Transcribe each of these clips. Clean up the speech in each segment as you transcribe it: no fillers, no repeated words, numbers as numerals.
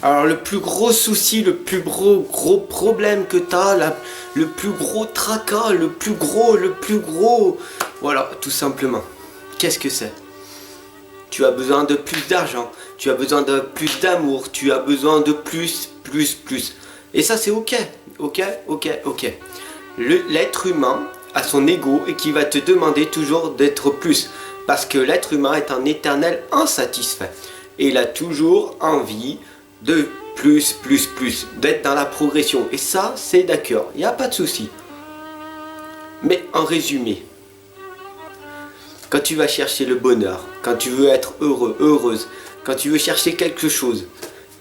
Alors le plus gros souci, le plus gros problème que tu as, le plus gros tracas, le plus gros, voilà, tout simplement. Qu'est-ce que c'est? Tu as besoin de plus d'argent, tu as besoin de plus d'amour, tu as besoin de plus. Et ça c'est ok. L'être humain a son ego et qui va te demander toujours d'être plus. Parce que l'être humain est un éternel insatisfait. Et il a toujours envie de plus, d'être dans la progression. Et ça, c'est d'accord, il n'y a pas de souci. Mais en résumé, quand tu vas chercher le bonheur, quand tu veux être heureux, heureuse, quand tu veux chercher quelque chose,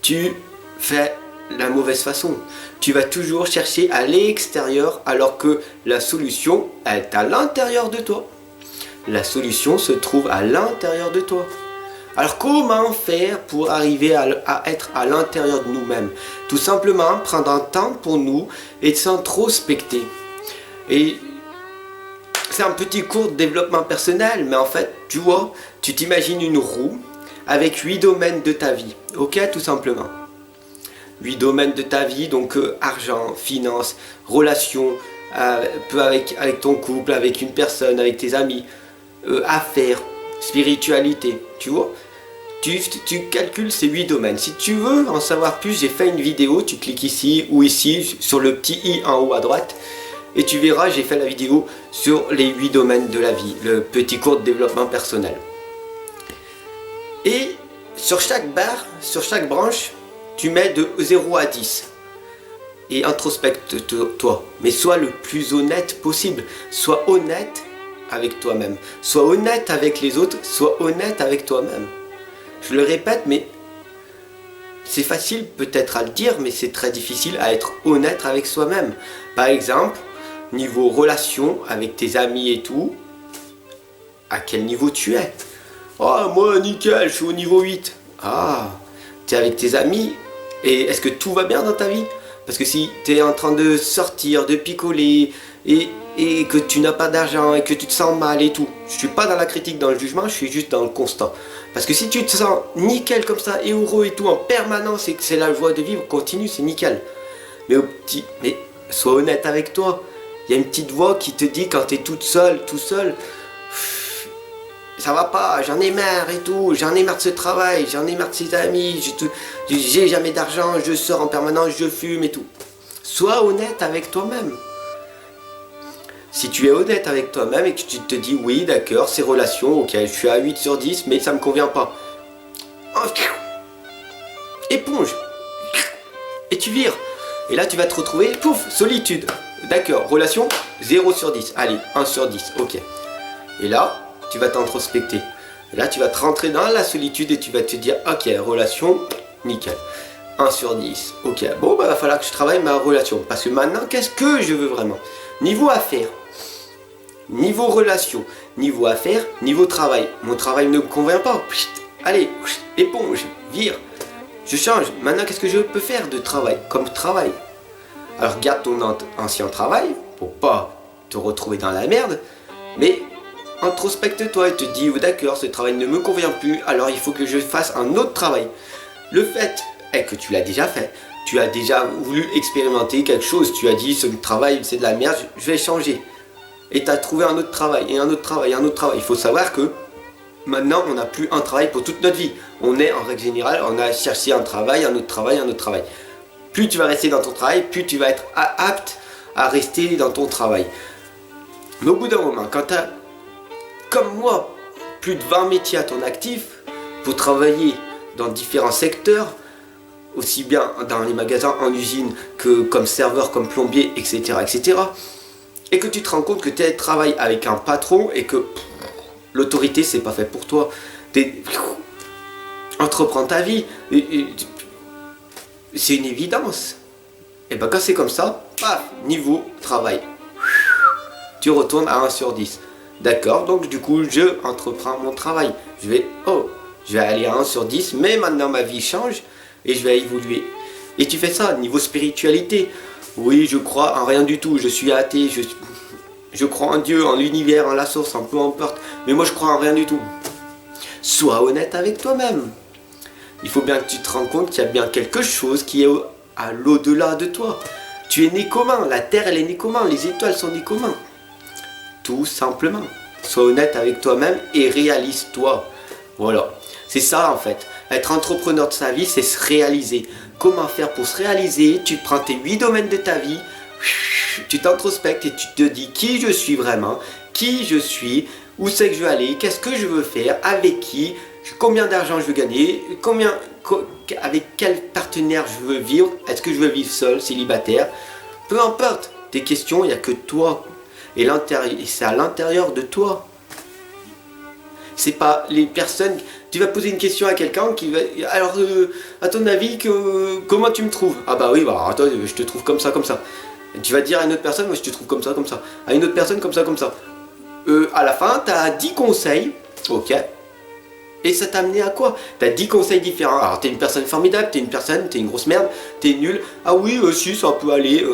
tu fais la mauvaise façon. Tu vas toujours chercher à l'extérieur alors que la solution est à l'intérieur de toi. La solution se trouve à l'intérieur de toi. Alors comment faire pour arriver à être à l'intérieur de nous-mêmes? Tout simplement prendre un temps pour nous et s'introspecter. Et c'est un petit cours de développement personnel, mais en fait, tu vois, tu t'imagines une roue avec 8 domaines de ta vie. Ok, tout simplement. 8 domaines de ta vie, donc argent, finances, relations, avec ton couple, avec une personne, avec tes amis, affaires, spiritualité, tu vois. Tu calcules ces 8 domaines. Si tu veux en savoir plus, j'ai fait une vidéo, tu cliques ici ou ici sur le petit i en haut à droite et tu verras, j'ai fait la vidéo sur les 8 domaines de la vie, le petit cours de développement personnel. Et sur chaque barre, sur chaque branche, tu mets de 0 à 10 et introspecte-toi, mais sois le plus honnête possible, sois honnête avec toi-même, sois honnête avec les autres, sois honnête avec toi-même. Je le répète, mais c'est facile peut-être à le dire, mais c'est très difficile à être honnête avec soi-même. Par exemple, niveau relation avec tes amis et tout, à quel niveau tu es? Ah, moi nickel, je suis au niveau 8. Ah, tu es avec tes amis et est-ce que tout va bien dans ta vie? Parce que si tu es en train de sortir, de picoler et que tu n'as pas d'argent et que tu te sens mal et tout, je suis pas dans la critique, dans le jugement, je suis juste dans le constat. Parce que si tu te sens nickel comme ça, et heureux et tout en permanence et que c'est la joie de vivre, continue, c'est nickel. Mais sois honnête avec toi. Il y a une petite voix qui te dit quand tu es toute seule, tout seul, ça va pas, j'en ai marre et tout, j'en ai marre de ce travail, j'en ai marre de ces amis, j'ai jamais d'argent, je sors en permanence, je fume et tout. Sois honnête avec toi-même. Si tu es honnête avec toi-même et que tu te dis oui d'accord, ces relations, ok, je suis à 8 sur 10 mais ça me convient pas. Éponge. Et tu vires. Et là tu vas te retrouver, pouf, solitude. D'accord, relation, 0 sur 10. Allez, 1 sur 10, ok. Et là, tu vas t'introspecter. Et là tu vas te rentrer dans la solitude et tu vas te dire, ok, relation, nickel. 1 sur 10, ok. Bon, bah va falloir que je travaille ma relation. Parce que maintenant, qu'est-ce que je veux vraiment? Niveau affaires. Niveau relation, niveau affaires, niveau travail. Mon travail ne me convient pas. Allez, éponge, vire. Je change. Maintenant, qu'est-ce que je peux faire de travail, comme travail? Alors, garde ton ancien travail pour pas te retrouver dans la merde. Mais introspecte-toi et te dis, oh, d'accord, ce travail ne me convient plus. Alors, il faut que je fasse un autre travail. Le fait est que tu l'as déjà fait. Tu as déjà voulu expérimenter quelque chose. Tu as dit, ce travail, c'est de la merde, je vais changer. Et tu as trouvé un autre travail, et un autre travail, et un autre travail. Il faut savoir que maintenant, on n'a plus un travail pour toute notre vie. On est, en règle générale, on a cherché un travail, un autre travail, un autre travail. Plus tu vas rester dans ton travail, plus tu vas être apte à rester dans ton travail. Mais au bout d'un moment, quand tu as, comme moi, plus de 20 métiers à ton actif, pour travailler dans différents secteurs, aussi bien dans les magasins, en usine, que comme serveur, comme plombier, etc., etc., et que tu te rends compte que tu travailles avec un patron et que l'autorité, c'est pas fait pour toi. Entreprends ta vie. C'est une évidence. Et ben quand c'est comme ça, paf, niveau travail. Tu retournes à 1 sur 10. D'accord, donc du coup, je entreprends mon travail. Je vais aller à 1 sur 10, mais maintenant ma vie change et je vais évoluer. Et tu fais ça, niveau spiritualité. Oui, je crois en rien du tout, je suis athée, je crois en Dieu, en l'univers, en la source, en peu importe. Mais moi je crois en rien du tout. Sois honnête avec toi-même. il faut bien que tu te rendes compte qu'il y a bien quelque chose qui est à l'au-delà de toi. Tu es né commun, la Terre elle est née commun, les étoiles sont nées commun. Tout simplement. Sois honnête avec toi-même et réalise-toi. Voilà. C'est ça en fait. Être entrepreneur de sa vie, c'est se réaliser. Comment faire pour se réaliser? Tu prends tes 8 domaines de ta vie, tu t'introspectes et tu te dis qui je suis vraiment, qui je suis, où c'est que je veux aller, qu'est-ce que je veux faire, avec qui, combien d'argent je veux gagner, avec quel partenaire je veux vivre, est-ce que je veux vivre seul, célibataire, peu importe. Tes questions, il n'y a que toi. Et c'est à l'intérieur de toi. C'est pas les personnes. Tu vas poser une question à quelqu'un qui va. Alors, à ton avis, comment tu me trouves? Ah bah oui, bah attends, je te trouve comme ça, comme ça. Et tu vas dire à une autre personne, moi je te trouve comme ça, comme ça. À une autre personne, comme ça, comme ça. À la fin, tu as 10 conseils. Ok. Et ça t'a amené à quoi? Tu as 10 conseils différents. Alors, tu es une personne formidable, tu es une grosse merde, tu es nul. Ah oui, si, ça peut aller.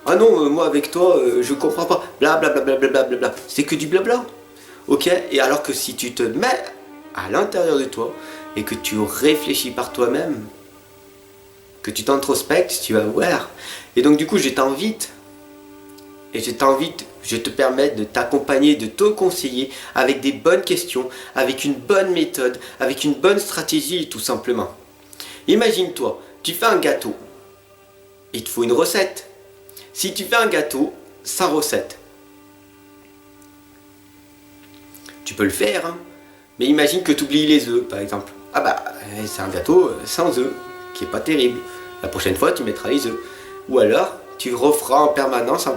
Ah non, moi avec toi, je comprends pas. Blablabla. Bla. C'est que du blabla. Ok. Et alors que si tu te mets à l'intérieur de toi et que tu réfléchis par toi-même, que tu t'introspectes, tu vas voir. Et donc du coup, je t'invite, je te permets de t'accompagner, de te conseiller avec des bonnes questions, avec une bonne méthode, avec une bonne stratégie tout simplement. Imagine-toi, tu fais un gâteau, il te faut une recette. Si tu fais un gâteau, sans recette, tu peux le faire, hein. Mais imagine que tu oublies les œufs par exemple. Ah bah, c'est un gâteau sans œufs, qui est pas terrible. La prochaine fois, tu mettras les œufs. ou alors tu referas en permanence,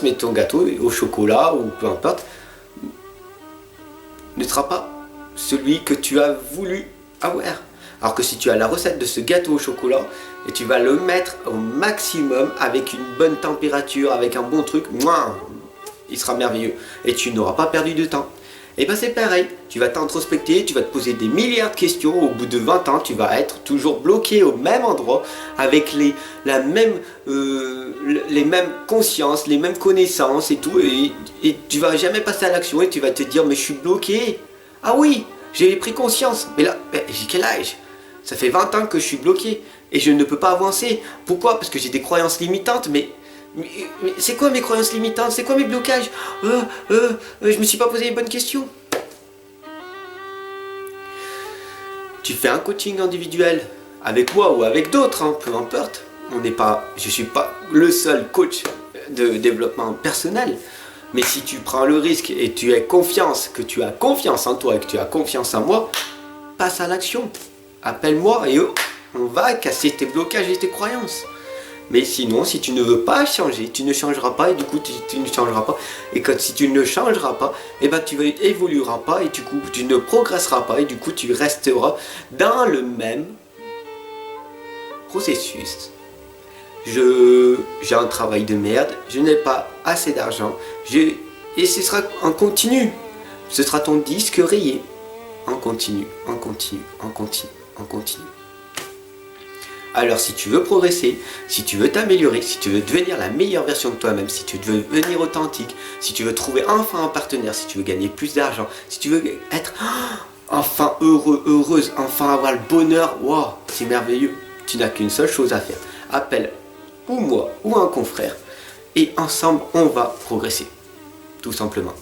mais ton gâteau au chocolat ou peu importe ne sera pas celui que tu as voulu avoir. Alors que si tu as la recette de ce gâteau au chocolat et tu vas le mettre au maximum avec une bonne température, avec un bon truc, il sera merveilleux et tu n'auras pas perdu de temps. Et bien c'est pareil, tu vas t'introspecter, tu vas te poser des milliards de questions, au bout de 20 ans tu vas être toujours bloqué au même endroit avec les mêmes consciences, les mêmes connaissances et tout, et tu vas jamais passer à l'action et tu vas te dire mais je suis bloqué. Ah oui, j'ai pris conscience, mais là, j'ai quel âge? Ça fait 20 ans que je suis bloqué et je ne peux pas avancer. Pourquoi? Parce que j'ai des croyances limitantes, mais c'est quoi mes croyances limitantes? C'est quoi mes blocages? Je me suis pas posé les bonnes questions. Tu fais un coaching individuel avec moi ou avec d'autres, hein, peu importe. Je suis pas le seul coach de développement personnel. Mais si tu prends le risque et tu as confiance, que tu as confiance en toi et que tu as confiance en moi, passe à l'action. Appelle-moi et on va casser tes blocages et tes croyances. Mais sinon, si tu ne veux pas changer, tu ne changeras pas et du coup tu ne changeras pas. Et si tu ne changeras pas, et ben tu évolueras pas et du coup tu ne progresseras pas et du coup tu resteras dans le même processus. J'ai un travail de merde, je n'ai pas assez d'argent, et ce sera en continu. Ce sera ton disque rayé. En continu, en continu, en continu, en continu. Alors si tu veux progresser, si tu veux t'améliorer, si tu veux devenir la meilleure version de toi-même, si tu veux devenir authentique, si tu veux trouver enfin un partenaire, si tu veux gagner plus d'argent, si tu veux être enfin heureux, heureuse, enfin avoir le bonheur, wow, c'est merveilleux. Tu n'as qu'une seule chose à faire. Appelle ou moi ou un confrère et ensemble on va progresser. Tout simplement.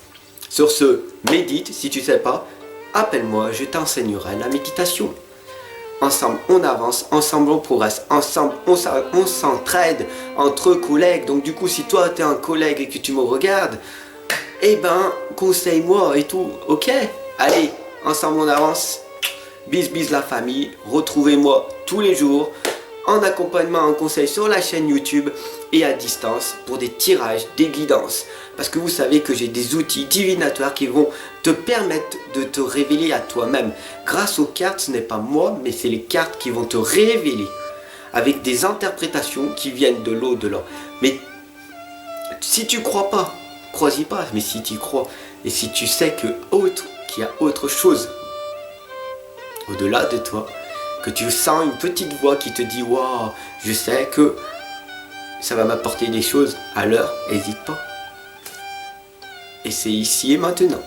Sur ce, médite, si tu ne sais pas, appelle-moi, je t'enseignerai la méditation. Ensemble, on avance, ensemble, on progresse, ensemble, on s'entraide entre collègues. Donc du coup, si toi, tu es un collègue et que tu me regardes, eh ben, conseille-moi et tout, ok? Allez, ensemble, on avance. Bis la famille, retrouvez-moi tous les jours en accompagnement, en conseil sur la chaîne YouTube et à distance pour des tirages, des guidances. Parce que vous savez que j'ai des outils divinatoires qui vont te permettre de te révéler à toi-même. Grâce aux cartes, ce n'est pas moi, mais c'est les cartes qui vont te révéler avec des interprétations qui viennent de l'au-delà. Mais si tu crois pas, crois-y pas. Mais si tu crois et si tu sais qu'il y a autre chose au-delà de toi, que tu sens une petite voix qui te dit waouh, je sais que ça va m'apporter des choses, alors n'hésite pas. Et c'est ici et maintenant.